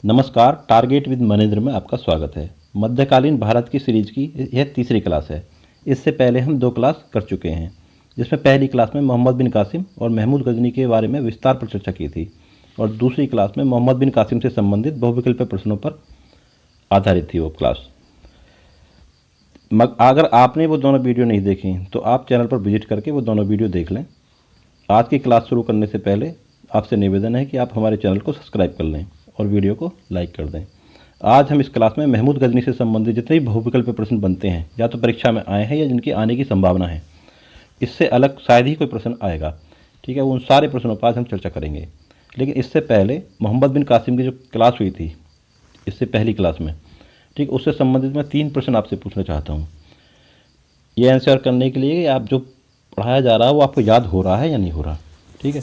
नमस्कार, target with Manendra में आपका स्वागत है। मध्यकालीन भारत की सीरीज की यह तीसरी क्लास है। इससे पहले हम 2 क्लास कर चुके हैं, जिसमें पहली क्लास में मोहम्मद बिन कासिम और महमूद गजनी के बारे में विस्तार पर चर्चा की थी और दूसरी क्लास में मोहम्मद बिन कासिम से संबंधित बहुविकल्पीय प्रश्नों पर आधारित थी वो क्लास। अगर आपने वो दोनों वीडियो नहीं देखी तो आप चैनल पर विजिट करके वो दोनों वीडियो देख लें। आज की क्लास शुरू करने से पहले आपसे निवेदन है कि आप हमारे चैनल को सब्सक्राइब कर लें और वीडियो को लाइक कर दें। आज हम इस क्लास में महमूद गजनी से संबंधित जितने भी बहुविकल्पीय प्रश्न बनते हैं, या तो परीक्षा में आए हैं या जिनकी आने की संभावना है, इससे अलग शायद ही कोई प्रश्न आएगा। ठीक है, उन सारे प्रश्नों पर आज हम चर्चा करेंगे। लेकिन इससे पहले मोहम्मद बिन कासिम की जो क्लास हुई थी इससे पहली क्लास में, ठीक, उससे संबंधित मैं 3 प्रश्न आपसे पूछना चाहता हूँ। ये आंसर करने के लिए आप जो पढ़ाया जा रहा है वो आपको याद हो रहा है या नहीं हो रहा। ठीक है,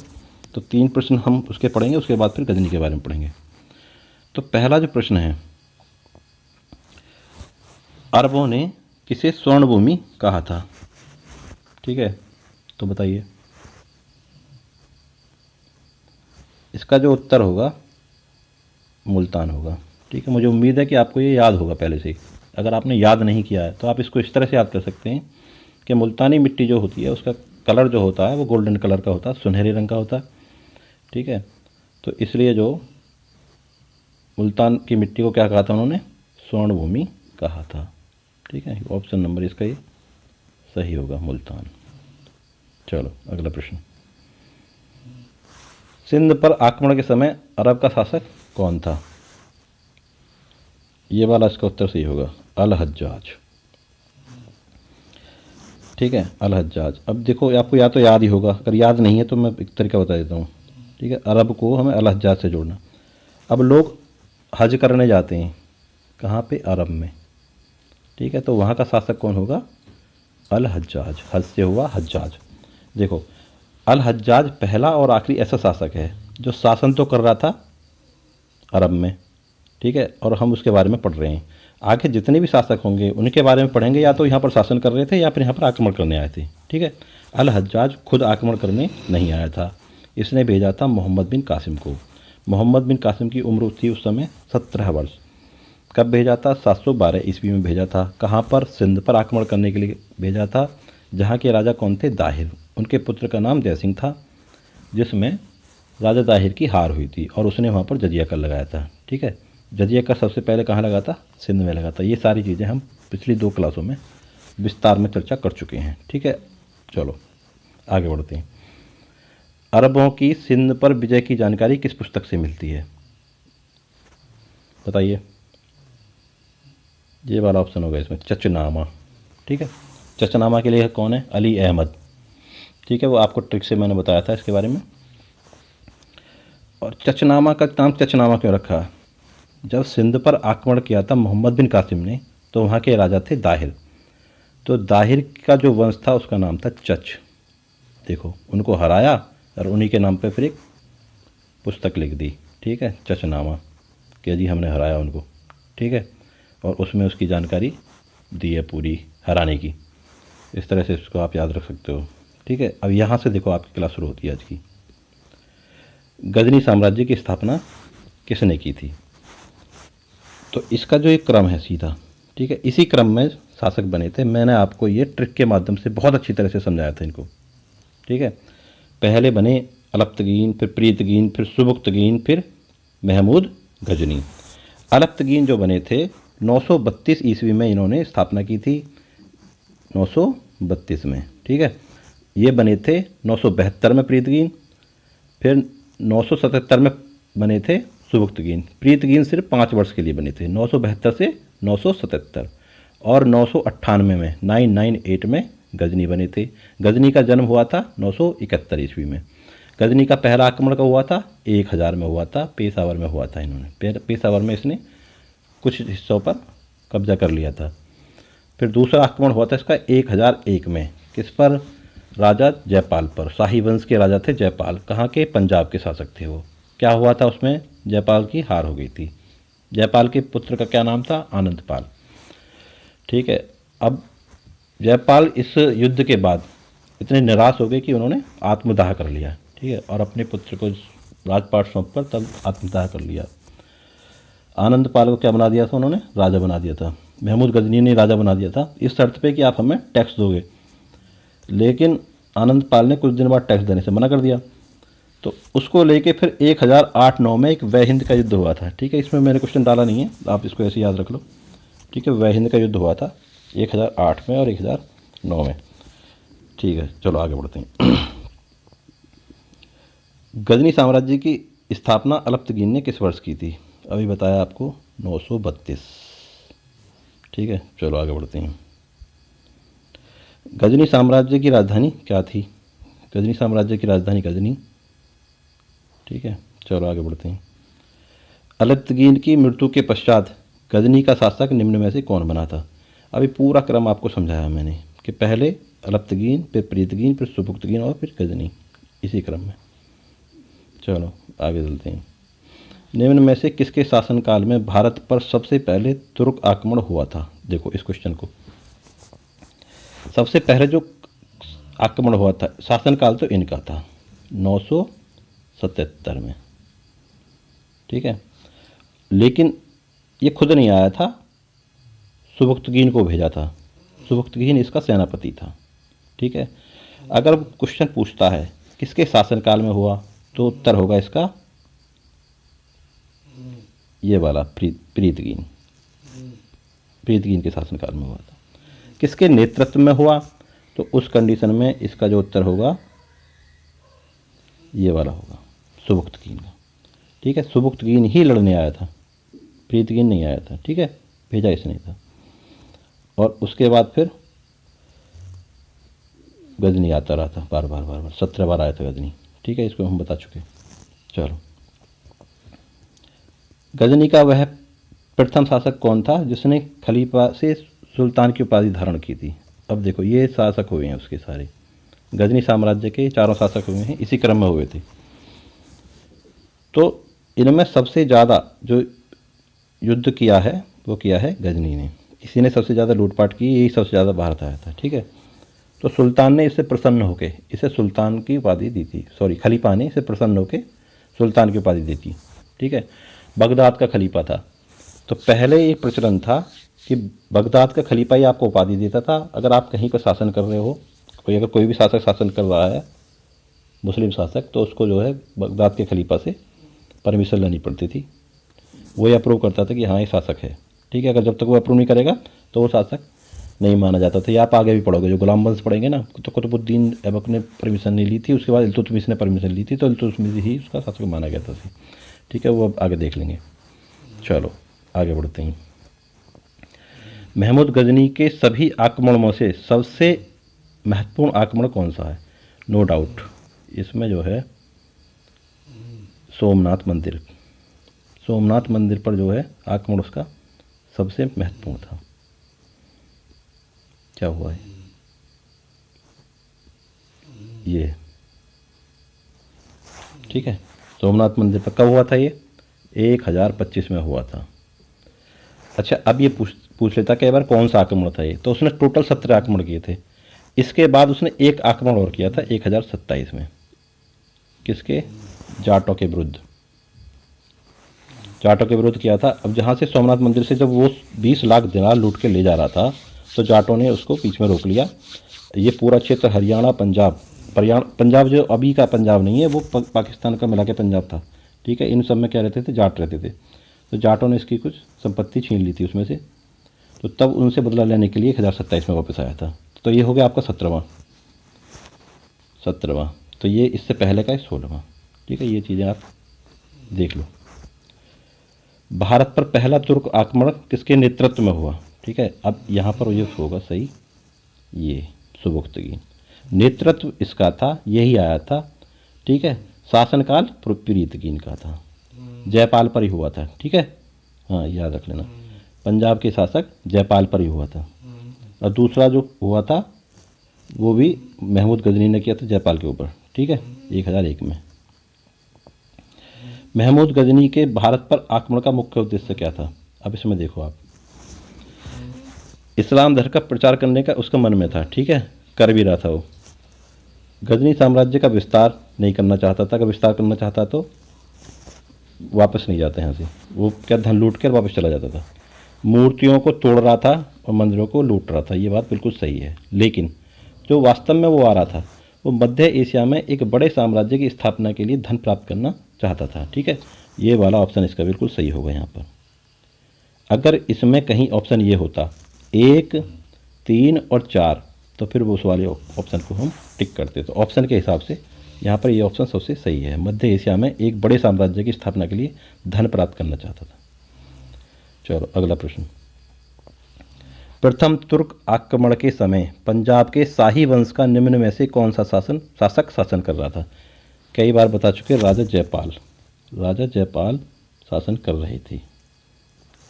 तो 3 प्रश्न हम उसके पढ़ेंगे, उसके बाद फिर गजनी के बारे में पढ़ेंगे। तो पहला जो प्रश्न है, अरबों ने किसे स्वर्ण भूमि कहा था? ठीक है, तो बताइए। इसका जो उत्तर होगा मुल्तान होगा। ठीक है, मुझे उम्मीद है कि आपको ये याद होगा पहले से ही। अगर आपने याद नहीं किया है तो आप इसको इस तरह से याद कर सकते हैं कि मुल्तानी मिट्टी जो होती है उसका कलर जो होता है वो गोल्डन कलर का होता है, सुनहरे रंग का होता है। ठीक है, तो इसलिए जो मुल्तान की मिट्टी को क्या कहा था उन्होंने? स्वर्ण भूमि कहा था। ठीक है, ऑप्शन नंबर इसका ये सही होगा, मुल्तान। चलो अगला प्रश्न। सिंध पर आक्रमण के समय अरब का शासक कौन था? ये वाला इसका उत्तर सही होगा, अल हज्जाज। ठीक है, अल हज्जाज। अब देखो, आपको या तो याद ही होगा, अगर याद नहीं है तो मैं एक तरीका बता देता हूँ। ठीक है, अरब को हमें अल हज्जाज से जोड़ना। अब लोग हज करने जाते हैं कहाँ पे? अरब में। ठीक है, तो वहाँ का शासक कौन होगा? अल हज्जाज। हज से हुआ हज्जाज। देखो, अल हज्जाज पहला और आखिरी ऐसा शासक है जो शासन तो कर रहा था अरब में। ठीक है, और हम उसके बारे में पढ़ रहे हैं। आगे जितने भी शासक होंगे उनके बारे में पढ़ेंगे, या तो यहाँ पर शासन कर रहे थे या फिर यहाँ पर आक्रमण करने आए थे। ठीक है, अल हज्जाज खुद आक्रमण करने नहीं आया था, इसने भेजा था मोहम्मद बिन कासिम को। मोहम्मद बिन कासिम की उम्र थी उस समय 17 वर्ष। कब भेजा था? 712 ईस्वी में भेजा था। कहाँ पर? सिंध पर आक्रमण करने के लिए भेजा था, जहाँ के राजा कौन थे? दाहिर। उनके पुत्र का नाम जय सिंह था, जिसमें राजा दाहिर की हार हुई थी और उसने वहाँ पर जजिया कर लगाया था। ठीक है, जजिया कर सबसे पहले कहाँ लगा था? सिंध में लगा था। ये सारी चीज़ें हम पिछली 2 क्लासों में विस्तार में चर्चा कर चुके हैं। ठीक है, चलो आगे बढ़ते हैं। अरबों की सिंध पर विजय की जानकारी किस पुस्तक से मिलती है? बताइए। ये वाला ऑप्शन होगा इसमें, चचनामा। ठीक है, चचनामा के लिए कौन है? अली अहमद। ठीक है, वो आपको ट्रिक से मैंने बताया था इसके बारे में। और चचनामा का नाम चचनामा क्यों रखा? जब सिंध पर आक्रमण किया था मोहम्मद बिन कासिम ने, तो वहाँ के राजा थे दाहिर। तो दाहिर का जो वंश था उसका नाम था चच। देखो, उनको हराया और उन्हीं के नाम पे फिर एक पुस्तक लिख दी। ठीक है, चचनामा, कि जी हमने हराया उनको। ठीक है, और उसमें उसकी जानकारी दी है पूरी हराने की। इस तरह से इसको आप याद रख सकते हो। ठीक है, अब यहाँ से देखो आपकी क्लास शुरू होती है आज की। गजनी साम्राज्य की स्थापना किसने की थी? तो इसका जो एक क्रम है सीधा, ठीक है, इसी क्रम में शासक बने थे। मैंने आपको ये ट्रिक के माध्यम से बहुत अच्छी तरह से समझाया था इनको। ठीक है, पहले बने अलप्तगीन, फिर प्रीतगीन, फिर सुबुक्तगीन, फिर महमूद गजनी। अलप्तगीन जो बने थे 932 ईस्वी में इन्होंने स्थापना की थी, 932 में। ठीक है, ये बने थे 972 में प्रीतगीन, फिर 977 में बने थे सुबुक्तगीन। प्रीतगीन सिर्फ 5 वर्ष के लिए बने थे, 972 से 977। और 998 में 998 में गजनी बने थे। गजनी का जन्म हुआ था 971 ईस्वी में। गजनी का पहला आक्रमण का हुआ था 1000 में हुआ था, पेशावर में हुआ था। इन्होंने पेशावर में इसने कुछ हिस्सों पर कब्जा कर लिया था। फिर दूसरा आक्रमण हुआ था इसका 1001 में। किस पर? राजा जयपाल पर। शाही वंश के राजा थे जयपाल। कहाँ के? पंजाब के शासक थे वो। क्या हुआ था उसमें? जयपाल की हार हो गई थी। जयपाल के पुत्र का क्या नाम था? आनंदपाल। ठीक है, अब जयपाल इस युद्ध के बाद इतने निराश हो गए कि उन्होंने आत्मदाह कर लिया। ठीक है, और अपने पुत्र को राजपाट सौंप कर तब आत्मदाह कर लिया। आनंद पाल को क्या बना दिया था उन्होंने, राजा बना दिया था। महमूद गजनी ने राजा बना दिया था इस शर्त पे कि आप हमें टैक्स दोगे। लेकिन आनंद पाल ने कुछ दिन बाद टैक्स देने से मना कर दिया। तो उसको लेके फिर 1008-9 में एक वह हिंद का युद्ध हुआ था। ठीक है, इसमें मैंने क्वेश्चन डाला नहीं है, आप इसको ऐसे याद रख लो। ठीक है, वह हिंद का युद्ध हुआ था 1008 में और 1009 में। ठीक है, चलो आगे बढ़ते हैं। गजनी साम्राज्य की स्थापना अलप्तगीन ने किस वर्ष की थी? अभी बताया आपको 932। ठीक है, चलो आगे बढ़ते हैं। गजनी साम्राज्य की राजधानी क्या थी? गजनी साम्राज्य की राजधानी गजनी। ठीक है, चलो आगे बढ़ते हैं। अलप्तगीन की मृत्यु के पश्चात गजनी का शासक निम्न में से कौन बना था? अभी पूरा क्रम आपको समझाया मैंने कि पहले अलप्तगीन, फिर प्रीतगीन, फिर सुबुक्तगीन और फिर गजनी, इसी क्रम में। चलो आगे चलते हैं। निम्न में से किसके शासनकाल में भारत पर सबसे पहले तुर्क आक्रमण हुआ था? देखो इस क्वेश्चन को, सबसे पहले जो आक्रमण हुआ था, शासनकाल तो इनका था 977 में। ठीक है, लेकिन ये खुद नहीं आया था, सुबुक्तगीन को भेजा था। सुबुक्तगीन इसका सेनापति था। ठीक है, अगर क्वेश्चन पूछता है किसके शासनकाल में हुआ, तो उत्तर होगा इसका ये वाला प्रीतगीन। प्रीतगीन के शासनकाल में हुआ था। किसके नेतृत्व में हुआ, तो उस कंडीशन में इसका जो उत्तर होगा ये वाला होगा, सुबुक्तगीन का। ठीक है, सुबुक्तगीन ही लड़ने आया था, प्रीतगीन नहीं आया था। ठीक है, भेजा इसने था। और उसके बाद फिर गजनी आता रहा था, बार बार 17 बार आया था गजनी। ठीक है, इसको हम बता चुके। चलो, गजनी का वह प्रथम शासक कौन था जिसने खलीफा से सुल्तान की उपाधि धारण की थी? अब देखो ये शासक हुए हैं उसके सारे, गजनी साम्राज्य के चारों शासक हुए हैं, इसी क्रम में हुए थे। तो इनमें सबसे ज़्यादा जो युद्ध किया है वो किया है गजनी ने। इसी ने सबसे ज़्यादा लूटपाट की, यही सबसे ज़्यादा भारत आया था। ठीक है, तो सुल्तान ने इससे प्रसन्न होकर इसे सुल्तान की उपाधि दी थी। सॉरी, खलीफा ने इसे प्रसन्न होकर सुल्तान की उपाधि दी थी। ठीक है, बगदाद का खलीफा था। तो पहले ये प्रचलन था कि बगदाद का खलीफा ही आपको उपाधि देता था। अगर आप कहीं पर शासन कर रहे हो, अगर कोई भी शासक शासन कर रहा है, मुस्लिम शासक, तो उसको जो है बगदाद के खलीफा से परमिशन लेनी पड़ती थी। वो ये अप्रूव करता था कि हाँ ये शासक है। ठीक है, अगर जब तक वो अप्रूव नहीं करेगा तो वो शासक नहीं माना जाता था। ये आप आगे भी पढ़ोगे, जो गुलाम वंश पढ़ेंगे ना, तो कुतुबुद्दीन ऐबक ने परमिशन नहीं ली थी, उसके बाद इल्तुतमिश ने परमिशन ली थी, तो इल्तुतमिश ही उसका शासक माना गया था। ठीक है, वो अब आगे देख लेंगे। चलो आगे बढ़ते हैं। महमूद गजनी के सभी आक्रमणों से सबसे महत्वपूर्ण आक्रमण कौन सा है? नो डाउट इसमें जो है सोमनाथ मंदिर। सोमनाथ मंदिर पर जो है आक्रमण उसका सबसे महत्वपूर्ण था। क्या हुआ है ये? ठीक है, सोमनाथ मंदिर पर कब हुआ था ये? 1025 में हुआ था। अच्छा, अब ये पूछ लेता कि बार कौन सा आक्रमण था ये, तो उसने टोटल 17 आक्रमण किए थे। इसके बाद उसने एक आक्रमण और किया था 1027 में। किसके? जाटों के विरुद्ध। जाटों के विरुद्ध किया था। अब जहाँ से सोमनाथ मंदिर से जब वो 20 लाख दिनार लूट के ले जा रहा था, तो जाटों ने उसको बीच में रोक लिया। ये पूरा क्षेत्र हरियाणा, पंजाब जो अभी का पंजाब नहीं है, वो पाकिस्तान का मिला के पंजाब था। ठीक है, इन सब में क्या रहते थे? जाट रहते थे। तो जाटों ने इसकी कुछ संपत्ति छीन ली थी उसमें से, तो तब उनसे बदला लेने के लिए 1027 में वापस आया था। तो ये हो गया आपका 17वां। तो ये इससे पहले का 16वां। ठीक है, ये चीज़ें आप देख लो। भारत पर पहला तुर्क आक्रमण किसके नेतृत्व में हुआ? ठीक है, अब यहाँ पर ये होगा सही, ये सुबुक्तगीन नेतृत्व इसका था, यही आया था। ठीक है, शासनकाल प्रीतगीन का था, जयपाल पर ही हुआ था। ठीक है, हाँ याद रख लेना, पंजाब के शासक जयपाल पर ही हुआ था। और दूसरा जो हुआ था वो भी महमूद गजनी ने किया था जयपाल के ऊपर। ठीक है, 1001 में। महमूद गजनी के भारत पर आक्रमण का मुख्य उद्देश्य क्या था? अब इसमें देखो आप, इस्लाम धर्म का प्रचार करने का उसका मन में था। ठीक है, कर भी रहा था वो। गजनी साम्राज्य का विस्तार नहीं करना चाहता था। अगर विस्तार करना चाहता तो वापस नहीं जाता यहाँ से। वो क्या धन लूट कर वापस चला जाता था। मूर्तियों को तोड़ रहा था और मंदिरों को लूट रहा था, ये बात बिल्कुल सही है। लेकिन जो वास्तव में वो आ रहा था, वो मध्य एशिया में एक बड़े साम्राज्य की स्थापना के लिए धन प्राप्त करना चाहता था। ठीक है, ये वाला ऑप्शन इसका बिल्कुल सही होगा यहाँ पर। अगर इसमें कहीं ऑप्शन ये होता 1, 3 और 4, तो फिर वो उस वाले ऑप्शन को हम टिक करते। तो ऑप्शन के हिसाब से यहाँ पर ये ऑप्शन सबसे सही है। मध्य एशिया में एक बड़े साम्राज्य की स्थापना के लिए धन प्राप्त करना चाहता था। चलो अगला प्रश्न। प्रथम तुर्क आक्रमण के समय पंजाब के शाही वंश का निम्न में से कौन सा शासक शासन कर रहा था? कई बार बता चुके, राजा जयपाल शासन कर रहे थे।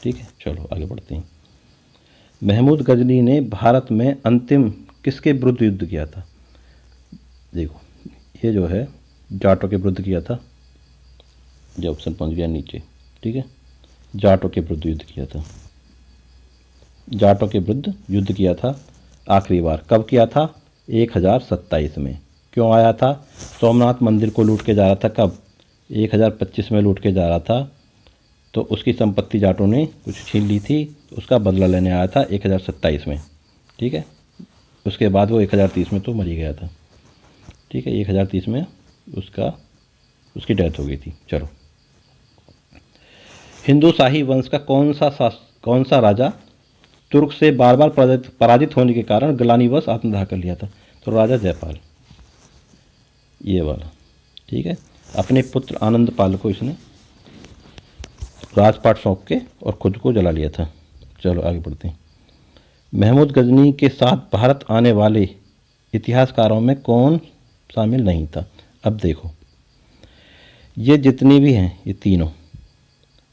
ठीक है, चलो आगे बढ़ते हैं। महमूद गजनी ने भारत में अंतिम किसके विरुद्ध युद्ध किया था? देखो ये जो है जाटों के विरुद्ध किया था। ये ऑप्शन पहुंच गया नीचे। ठीक है, जाटों के विरुद्ध युद्ध किया था। जाटों के विरुद्ध युद्ध किया था आखिरी बार। कब किया था? 1027 में। क्यों आया था? सोमनाथ मंदिर को लूट के जा रहा था। कब? 1025 में लूट के जा रहा था। तो उसकी संपत्ति जाटों ने कुछ छीन ली थी, उसका बदला लेने आया था 1027 में। ठीक है, उसके बाद वो 1030 में तो मर ही गया था। ठीक है, 1030 में उसकी डेथ हो गई थी। चलो, हिंदू शाही वंश का कौन सा राजा तुर्क से बार बार पराजित होने के कारण ग्लानिवश आत्मदाह कर लिया था? तो राजा जयपाल, ये वाला। ठीक है, अपने पुत्र आनंद पाल को इसने राजपाट सौंप के और खुद को जला लिया था। चलो आगे बढ़ते हैं। महमूद गजनी के साथ भारत आने वाले इतिहासकारों में कौन शामिल नहीं था? अब देखो, ये जितने भी हैं ये तीनों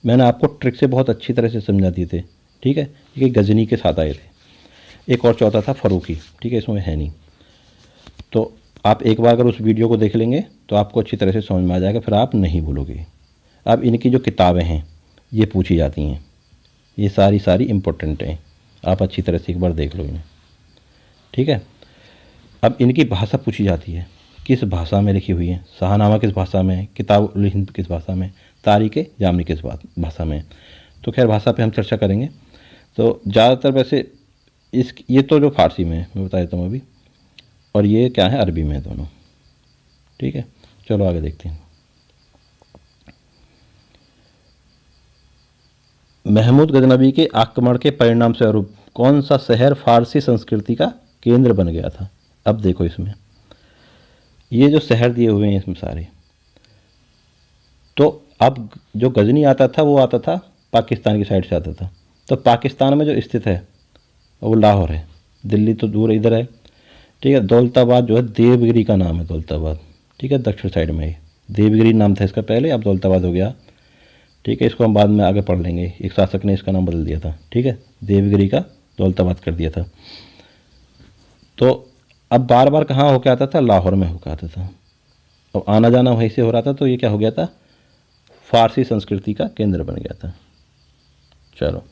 मैंने आपको ट्रिक से बहुत अच्छी तरह से समझा दिए थे। ठीक है, ये गजनी के साथ आए थे। एक और चौथा था फरूकी। ठीक है, इसमें है नहीं। तो आप एक बार अगर उस वीडियो को देख लेंगे तो आपको अच्छी तरह से समझ में आ जाएगा, फिर आप नहीं भूलोगे। अब इनकी जो किताबें हैं ये पूछी जाती हैं, ये सारी इम्पोर्टेंट हैं। आप अच्छी तरह से एक बार देख लो इन्हें। ठीक है, अब इनकी भाषा पूछी जाती है, किस भाषा में लिखी हुई है। शाहनामा किस भाषा में है, किताब हिंद किस भाषा में, तारीख जामनी किस भाषा में। तो खैर भाषा पे हम चर्चा करेंगे। तो ज़्यादातर वैसे ये तो जो फारसी में है मैं बता देता हूँ अभी, और ये क्या है अरबी में है दोनों। ठीक है, चलो आगे देखते हैं। महमूद गजनबी के आक्रमण के परिणाम स्वरूप कौन सा शहर फारसी संस्कृति का केंद्र बन गया था? अब देखो इसमें ये जो शहर दिए हुए हैं इसमें सारे, तो अब जो गजनी आता था वो आता था पाकिस्तान की साइड से आता था। तो पाकिस्तान में जो स्थित है वो लाहौर है, दिल्ली तो दूर इधर है। ठीक है, दौलताबाद जो है देवगिरी का नाम है, दौलताबाद। ठीक है, दक्षिण साइड में ही देवगिरी नाम था इसका पहले, अब दौलताबाद हो गया। ठीक है, इसको हम बाद में आगे पढ़ लेंगे, एक शासक ने इसका नाम बदल दिया था। ठीक है, देवगिरी का दौलताबाद कर दिया था। तो अब बार बार कहाँ होकर आता था? लाहौर में होकर आता था। अब आना जाना वहीं से हो रहा था, तो ये क्या हो गया था? फारसी संस्कृति का केंद्र बन गया था। चलो,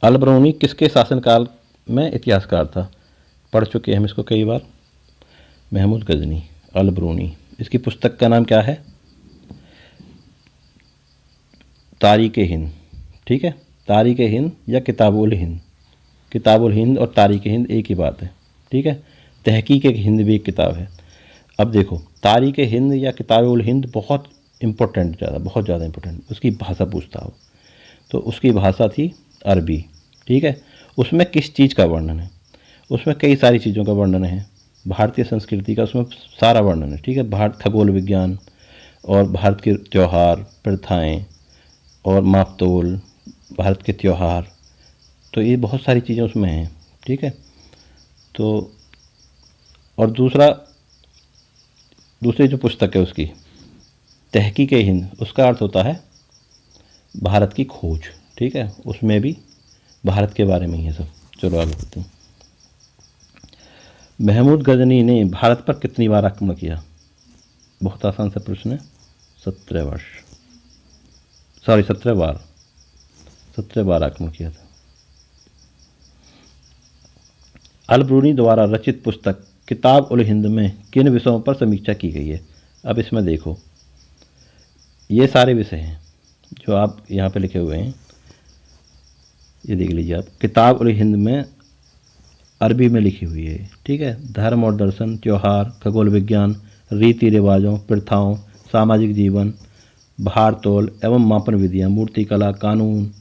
अलबरूनी किसके शासनकाल में इतिहासकार था? पढ़ चुके हैं हम इसको कई बार। महमूद गजनी, अलबरूनी। इसकी पुस्तक का नाम क्या है? तारीख़ हिंद। ठीक है, तारीख़ हिंद या किताबुल हिंद। किताबुल हिंद और तारीख़ हिंद एक ही बात है। ठीक है, तहकीक हिंद भी एक किताब है। अब देखो, तारीख़ हिंद या किताबुल हिंद बहुत इम्पोर्टेंट, बहुत ज़्यादा इम्पोर्टेंट। उसकी भाषा पूछता हो तो उसकी भाषा थी अरबी। ठीक है, उसमें किस चीज़ का वर्णन है? उसमें कई सारी चीज़ों का वर्णन है, भारतीय संस्कृति का उसमें सारा वर्णन है। ठीक है, भारत खगोल विज्ञान और भारत के त्यौहार, प्रथाएं और मापतोल, भारत के त्यौहार, तो ये बहुत सारी चीज़ें उसमें हैं। ठीक है, तो और दूसरी जो पुस्तक है उसकी तहकीक हिंद, उसका अर्थ होता है भारत की खोज। ठीक है, उसमें भी भारत के बारे में ही है सब। चलो आगे बढ़ते हैं। महमूद गजनी ने भारत पर कितनी बार आक्रमण किया? बहुत आसान सा प्रश्न है। 17 बार आक्रमण किया था। अलबरूनी द्वारा रचित पुस्तक किताब उल हिंद में किन विषयों पर समीक्षा की गई है? अब इसमें देखो, ये सारे विषय हैं जो आप यहाँ पे लिखे हुए हैं, ये देख लीजिए आप। किताब और हिंद में अरबी में लिखी हुई है, ठीक है। धर्म और दर्शन, त्यौहार, खगोल विज्ञान, रीति रिवाजों, प्रथाओं, सामाजिक जीवन, भारतोल एवं मापन विधियाँ, मूर्तिकला, कानून,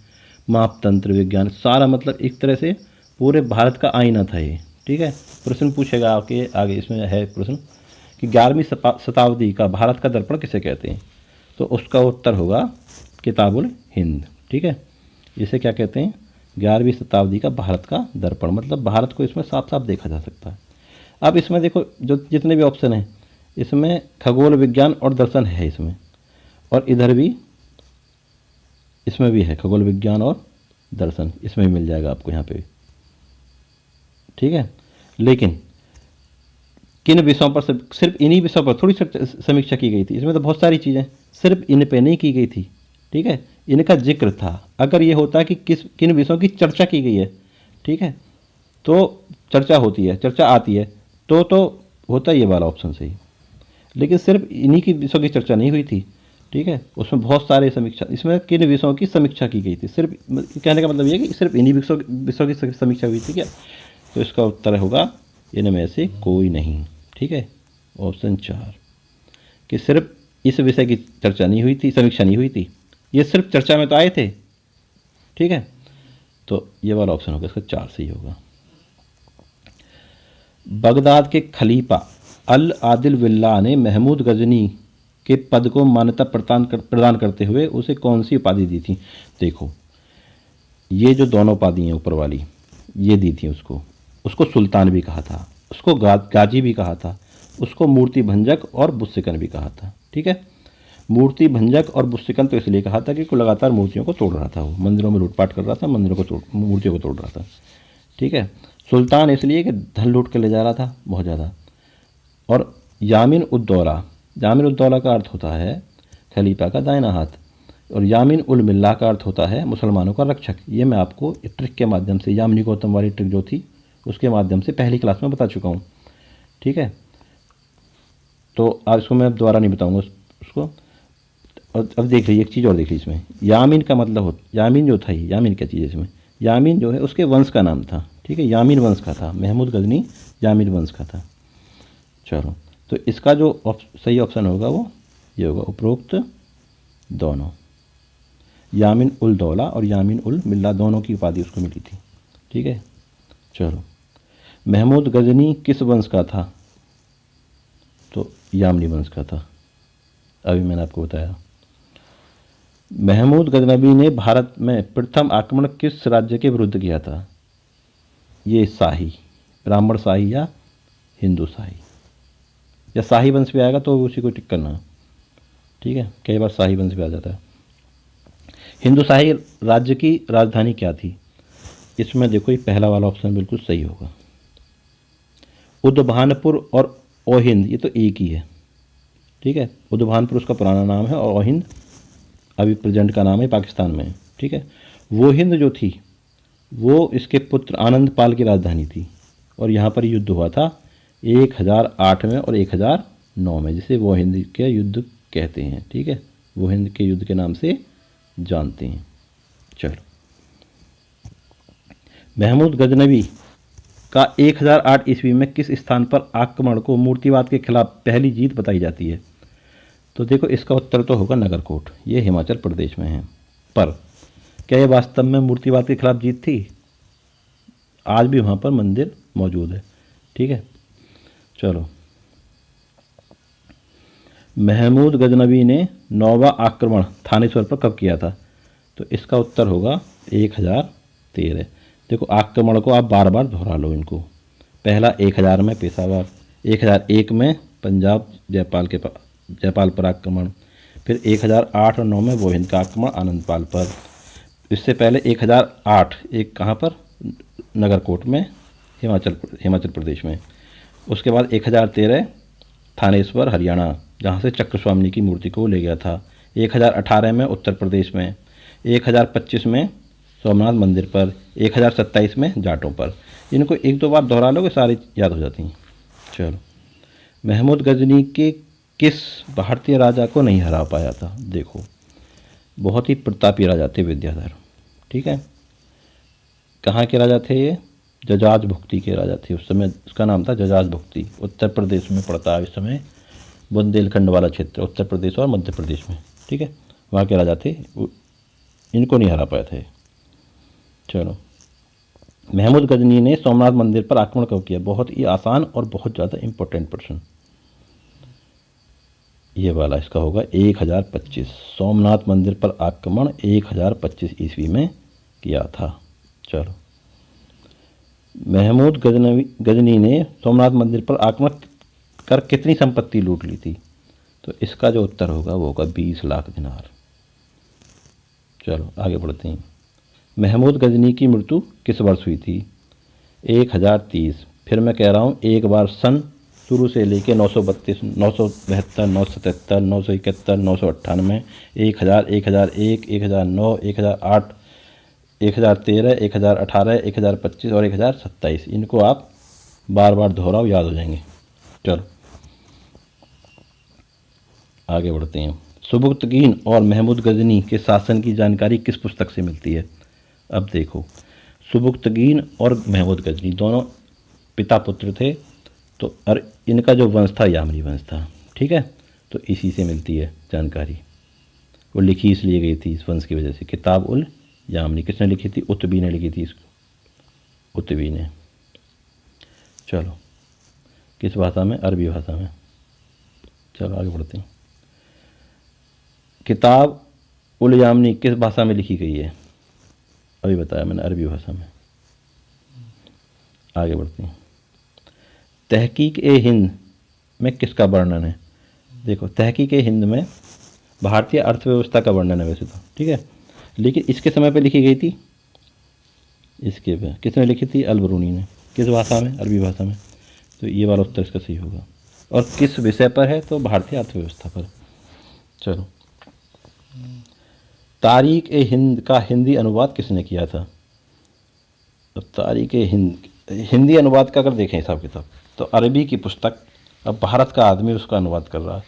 मापतंत्र विज्ञान, सारा मतलब एक तरह से पूरे भारत का आईना था ये, ठीक है। प्रश्न पूछेगा आपके आगे, इसमें है प्रश्न कि 11वीं शताब्दी का भारत का दर्पण किसे कहते हैं, तो उसका उत्तर होगा किताबुल हिंद, ठीक है। इसे क्या कहते हैं, 11वीं शताब्दी का भारत का दर्पण, मतलब भारत को इसमें साफ साफ देखा जा सकता है। अब इसमें देखो जो जितने भी ऑप्शन हैं, इसमें खगोल विज्ञान और दर्शन है इसमें, और इधर भी इसमें भी है खगोल विज्ञान और दर्शन, इसमें भी मिल जाएगा आपको यहाँ पे, ठीक है। लेकिन किन विषयों पर, सिर्फ इन्हीं विषयों पर थोड़ी समीक्षा की गई थी, इसमें तो बहुत सारी चीज़ें सिर्फ इन पे नहीं की गई थी, ठीक है। इनका जिक्र था। अगर ये होता कि किन विषयों की चर्चा की गई है, ठीक है, तो चर्चा होती है, चर्चा आती है, तो होता ये वाला ऑप्शन सही। लेकिन सिर्फ इन्हीं की विषयों की चर्चा नहीं हुई थी, ठीक है। उसमें बहुत सारे समीक्षा, इसमें किन विषयों की समीक्षा की गई थी, सिर्फ कहने का मतलब ये कि सिर्फ इन्हीं विषयों की समीक्षा हुई थी क्या, तो इसका उत्तर होगा इनमें से कोई नहीं, ठीक है। ऑप्शन 4 कि सिर्फ इस विषय की चर्चा नहीं हुई थी, समीक्षा नहीं हुई थी, ये सिर्फ चर्चा में तो आए थे, ठीक है। तो ये वाला ऑप्शन होगा, इसका 4 सही होगा। बगदाद के खलीफा अल आदिल बिल्लाह ने महमूद गजनी के पद को मान्यता प्रदान करते हुए उसे कौन सी उपाधि दी थी। देखो ये जो दोनों उपाधि हैं ऊपर वाली, ये दी थी उसको सुल्तान भी कहा था, उसको गाजी भी कहा था, उसको मूर्ति भंजक और बुस्सिकन भी कहा था, ठीक है। मूर्ति भंजक और बुस्सिकन तो इसलिए कहा था कि वो लगातार मूर्तियों को तोड़ रहा था, वो मंदिरों में लूटपाट कर रहा था, मूर्तियों को तोड़ रहा था, ठीक है। सुल्तान इसलिए कि धन लूट कर ले जा रहा था बहुत ज़्यादा। और यामीन उद्दौला का अर्थ होता है खलीफा का दाहिना हाथ, और यामीन उल मिल्ला का अर्थ होता है मुसलमानों का रक्षक। ये मैं आपको ट्रिक के माध्यम से, यामिनी गौतम वाली ट्रिक जो थी उसके माध्यम से पहली क्लास में बता चुका हूँ, ठीक है। तो आज इसको मैं दोबारा नहीं बताऊँगा उसको। और अब देख लीजिए एक चीज़ और देख लीजिए इसमें, यामीन का मतलब यामीन जो था, यामीन क्या चीज़ है इसमें, यामीन जो है उसके वंश का नाम था, ठीक है, यामीन वंश का था, महमूद गजनी यामीन वंश का था। चलो तो इसका जो सही ऑप्शन होगा वो ये होगा, उपरोक्त दोनों, यामीन उल दौला और यामीन उल मिल्ला दोनों की उपाधि उसको मिली थी, ठीक है। चलो महमूद गजनी किस वंश का था, तो यामनी वंश का था, अभी मैंने आपको बताया। महमूद गजनबी ने भारत में प्रथम आक्रमण किस राज्य के विरुद्ध किया था, ये शाही, ब्राह्मण शाही या हिंदू शाही, या शाही वंश भी आएगा तो उसी को टिक करना, ठीक है। कई बार शाही वंश भी आ जाता है। हिंदू शाही राज्य की राजधानी क्या थी, इसमें देखो ये पहला वाला ऑप्शन बिल्कुल सही होगा। उद्भानपुर और ओहिंद ये तो एक ही है, ठीक है। उद्भानपुर उसका पुराना नाम है और ओहिंद अभी प्रेजेंट का नाम है, पाकिस्तान में, ठीक है। वो हिंद जो थी वो इसके पुत्र आनंद पाल की राजधानी थी, और यहाँ पर युद्ध हुआ था 1008 में और 1009 में, जिसे वो हिंद के युद्ध कहते हैं, ठीक है। वो हिंद के युद्ध के नाम से जानते हैं। चलो महमूद गजनवी का 1008 ईस्वी में किस स्थान पर आक्रमण को मूर्तिवाद के खिलाफ पहली जीत बताई जाती है, तो देखो इसका उत्तर तो होगा नगरकोट, ये हिमाचल प्रदेश में है। पर क्या ये वास्तव में मूर्तिवाद के खिलाफ जीत थी, आज भी वहाँ पर मंदिर मौजूद है, ठीक है। चलो महमूद गजनवी ने 9वां आक्रमण थानेश्वर पर कब किया था, तो इसका उत्तर होगा 1013। देखो आक्रमण को आप बार बार दोहरा लो इनको, पहला 1000 में पेशावर, 1001 में पंजाब जयपाल पर आक्रमण, फिर 1008 और 9 में वो हिंद का आक्रमण आनंदपाल पर। इससे पहले 1008 एक कहाँ पर, नगरकोट में, हिमाचल प्रदेश में। उसके बाद 1013 थानेश्वर हरियाणा, जहाँ से चक्रस्वामिनी की मूर्ति को ले गया था। 1018 में उत्तर प्रदेश में, 1025 में सोमनाथ मंदिर पर, 1027 में जाटों पर। इनको एक दो बार दोहरा लोगे सारी याद हो जाती हैं। चलो महमूद गजनी के किस भारतीय राजा को नहीं हरा पाया था? देखो, बहुत ही प्रतापी राजा थे विद्याधर। ठीक है, कहाँ के राजा थे ये? जजाज भुक्ति के राजा थे। उस समय उसका नाम था जजाज भुक्ति। उत्तर प्रदेश में पड़ता है इस समय, बुंदेलखंड वाला क्षेत्र, उत्तर प्रदेश और मध्य प्रदेश में। ठीक है, वहाँ के राजा थे, इनको नहीं हरा पाए थे। चलो, महमूद गजनी ने सोमनाथ मंदिर पर आक्रमण कब किया? बहुत ही आसान और बहुत ज़्यादा इम्पोर्टेंट प्रश्न ये वाला इसका होगा 1025। सोमनाथ मंदिर पर आक्रमण 1025 ईस्वी में किया था। चलो, महमूद गजनी ने सोमनाथ मंदिर पर आक्रमण कर कितनी संपत्ति लूट ली थी? तो इसका जो उत्तर होगा वो होगा 20 लाख दिनार। चलो आगे बढ़ते हैं। महमूद गजनी की मृत्यु किस वर्ष हुई थी? 1030। फिर मैं कह रहा हूँ एक बार सन शुरू से लेके 932, 972, 977, 971, 998, 1000, 1001, 1009, 1008, 1013, 1018, 1025 और 1027। इनको आप बार बार दोहराओ, याद हो जाएंगे। चलो आगे बढ़ते हैं। सुबुक्तगीन और महमूद गजनी के शासन की जानकारी किस पुस्तक से मिलती है? अब देखो, सुबुक्तगीन और महमूद गजनी दोनों पिता पुत्र थे, तो और इनका जो वंश था यामनी वंश था। ठीक है, तो इसी से मिलती है जानकारी। वो लिखी इसलिए गई थी इस वंश की वजह से। किताब उल यामनी किसने लिखी थी? उत्बी ने लिखी थी इसको, उत्बी ने। चलो, किस भाषा में? अरबी भाषा में। चलो आगे बढ़ते हैं। किताब उल यामनी किस भाषा में लिखी गई है? अभी बताया मैंने, अरबी भाषा में। आगे बढ़ते हैं। तहकीक ए हिंद में किसका वर्णन है? देखो, तहकीक ए हिंद में भारतीय अर्थव्यवस्था का वर्णन है वैसे तो। ठीक है, लेकिन इसके समय पे लिखी गई थी, इसके पे किसने लिखी थी? अल-बरूनी ने। किस भाषा में? अरबी भाषा में। तो ये वाला उत्तर इसका सही होगा। और किस विषय पर है? तो भारतीय अर्थव्यवस्था पर। चलो, तारीख ए हिंद का हिंदी अनुवाद किसने किया था? तो तारीख ए हिंद हिंदी अनुवाद का अगर देखें हिसाब किताब, तो अरबी की पुस्तक, अब भारत का आदमी उसका अनुवाद कर रहा है।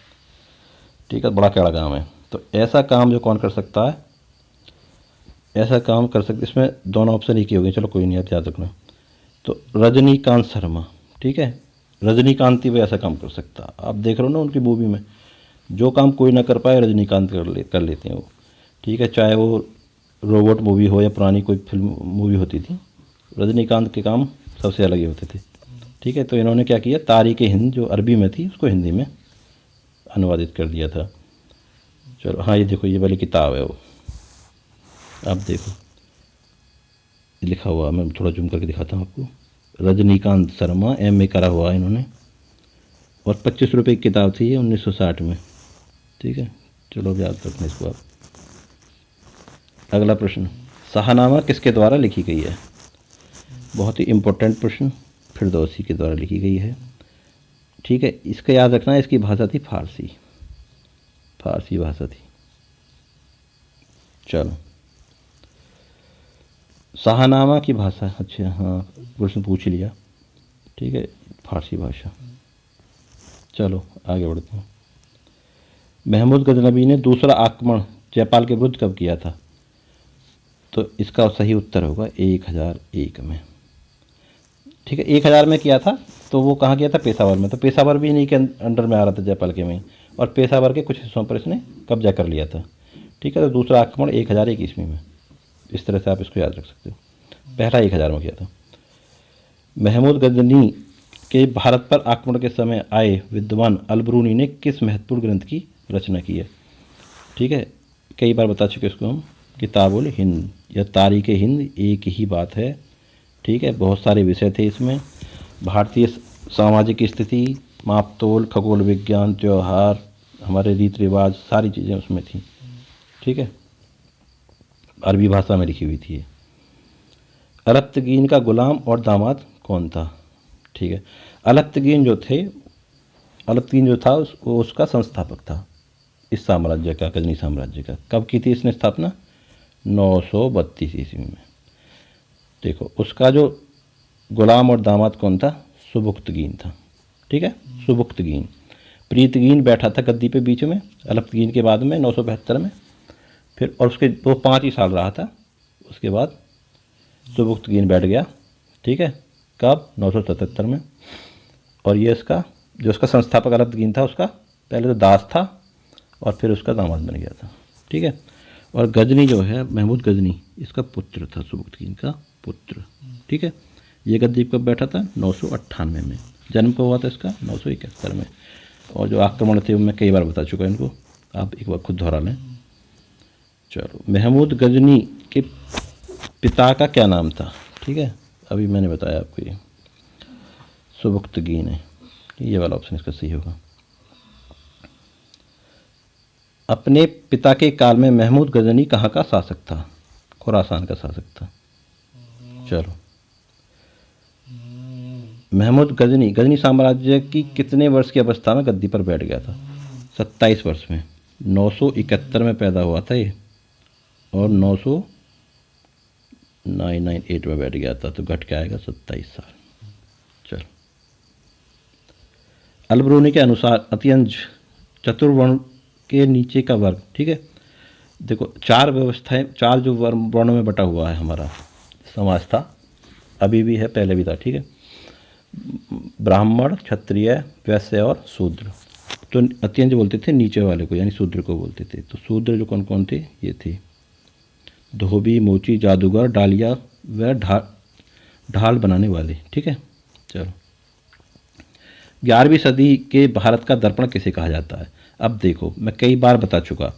ठीक है, बड़ा कैड़ा काम है। तो ऐसा काम जो कौन कर सकता है? ऐसा काम कर सकते, इसमें दोनों ऑप्शन एक ही हो गए। चलो कोई नहीं, आप याद रखना। तो रजनीकांत शर्मा। ठीक है, रजनीकांत ही वो ऐसा काम कर सकता। आप देख रहे हो ना उनकी मूवी में, जो काम कोई ना कर पाए रजनीकांत कर लेते हैं वो। ठीक है, चाहे वो रोबोट मूवी हो या पुरानी कोई फिल्म मूवी होती थी, रजनीकांत के काम सबसे अलग ही होते थे। ठीक है, तो इन्होंने क्या किया? तारीख हिंद जो अरबी में थी उसको हिंदी में अनुवादित कर दिया था। चलो, हाँ ये देखो, ये वाली किताब है वो, आप देखो लिखा हुआ, मैं थोड़ा जूम करके दिखाता हूँ आपको। रजनीकांत शर्मा, MA करा हुआ है इन्होंने, और 25 रुपये की किताब थी ये 1960 में। ठीक है, चलो अब याद रखना इसको आप। अगला प्रश्न, शाहनामा किसके द्वारा लिखी गई है? बहुत ही इम्पोर्टेंट प्रश्न, फिरदौसी के द्वारा लिखी गई है। ठीक है, इसका याद रखना, इसकी भाषा थी फारसी, फारसी भाषा थी। चलो, शाहनामा की भाषा, अच्छा हाँ प्रश्न पूछ लिया। ठीक है, फारसी भाषा। चलो आगे बढ़ते हैं। महमूद गजनबी ने दूसरा आक्रमण जयपाल के विरुद्ध कब किया था? तो इसका सही उत्तर होगा 1001 में। ठीक है, 1000 में किया था, तो वो कहाँ किया था? पेशावर में। तो पेशावर भी इन्हीं के अंडर में आ रहा था, जयपाल के में, और पेशावर के कुछ हिस्सों पर इसने कब्जा कर लिया था। ठीक है, तो दूसरा आक्रमण 1001 ईस्वी में। इस तरह से आप इसको याद रख सकते हो। पहला 1000 में किया था। महमूद गजनी के भारत पर आक्रमण के समय आए विद्वान अल-बरूनी ने किस महत्वपूर्ण ग्रंथ की रचना की है? ठीक है, कई बार बता चुके इसको हम। किताबुल हिंद या तारीख हिंद एक ही बात है। ठीक है, बहुत सारे विषय थे इसमें, भारतीय सामाजिक स्थिति, मापतोल, खगोल विज्ञान, त्यौहार, हमारे रीति रिवाज, सारी चीज़ें उसमें थी। ठीक है, अरबी भाषा में लिखी हुई थी ये। अलतगीन का गुलाम और दामाद कौन था? ठीक है, अलतगीन जो थे, अलतगीन जो था वो उसका संस्थापक था इस साम्राज्य का, गजनी साम्राज्य का। कब की थी इसने स्थापना? 932 ईस्वी में। देखो, उसका जो गुलाम और दामाद कौन था? सुबुक्तगीन था। ठीक है, सुबुक्तगीन। प्रीतगीन बैठा था गद्दी पे बीच में अलपतगीन के बाद में 972 में। फिर और उसके वो 5 ही साल रहा था। उसके बाद सुबुक्तगीन बैठ गया, ठीक है, कब 977 में। और ये इसका जो उसका संस्थापक अलपतगीन था उसका पहले तो दास था और फिर उसका दामाद बन गया था, ठीक है। और गजनी जो है महमूद गजनी इसका पुत्र था, सुबुक्तगीन का पुत्र, ठीक है। ये गद्दी पर बैठा था 998 में। जन्म कब हुआ था इसका 971 में। और जो आक्रमण थे वो मैं कई बार बता चुका इनको, आप एक बार खुद दोहरा लें। चलो, महमूद गजनी के पिता का क्या नाम था, ठीक है, अभी मैंने बताया आपको ये सुबुक्तगीन है, ये वाला ऑप्शन इसका सही होगा। अपने पिता के काल में महमूद गजनी कहाँ का शासक था? खुरासान का शासक था। चलो, महमूद गजनी गजनी साम्राज्य की कितने वर्ष की अवस्था में गद्दी पर बैठ गया था? 27 वर्ष में। 971 में पैदा हुआ था ये और 998 में बैठ गया था, तो घट के आएगा 27 साल। चलो, अलबरूनी के अनुसार अत्यंत चतुर्वर्ण के नीचे का वर्ग, ठीक है। देखो 4 व्यवस्थाएं, 4 जो वर्णों में बटा हुआ है हमारा समाज था, अभी भी है, पहले भी था, ठीक है। ब्राह्मण, क्षत्रिय, वैश्य और शूद्र। तो अत्यंत बोलते थे नीचे वाले को, यानी शूद्र को बोलते थे। तो शूद्र जो कौन कौन थे, ये थे धोबी, मोची, जादूगर, डालिया व ढाल बनाने वाले, ठीक है। चलो, 11वीं सदी के भारत का दर्पण किसे कहा जाता है? अब देखो, मैं कई बार बता चुका,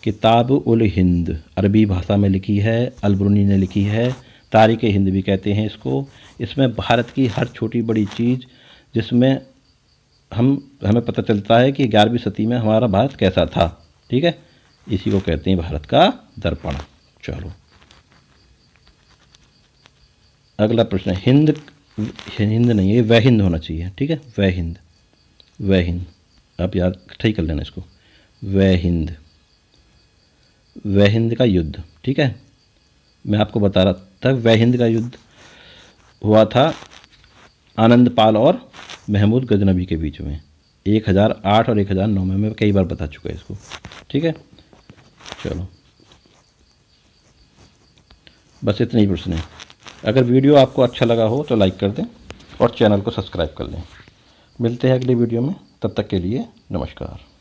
किताब उल हिंद अरबी भाषा में लिखी है, अलबरूनी ने लिखी है, तारीख़ हिंद भी कहते हैं इसको। इसमें भारत की हर छोटी बड़ी चीज़ जिसमें हमें पता चलता है कि 11वीं सदी में हमारा भारत कैसा था, ठीक है, इसी को कहते हैं भारत का दर्पण। चलो, अगला प्रश्न है हिंद, हिंद नहीं है, वह हिंद होना चाहिए, ठीक है, वह हिंद, वह हिंद, आप याद ठीक कर लेना इसको, वह हिंद, वह हिंद का युद्ध, ठीक है। मैं आपको बता रहा था वह हिंद का युद्ध हुआ था आनंदपाल और महमूद गजनबी के बीच में 1008 और 1009 में। मैं कई बार बता चुका है इसको, ठीक है। चलो, बस इतने ही प्रश्न है। अगर वीडियो आपको अच्छा लगा हो तो लाइक कर दें और चैनल को सब्सक्राइब कर लें। मिलते हैं अगले वीडियो में, तब तक के लिए नमस्कार।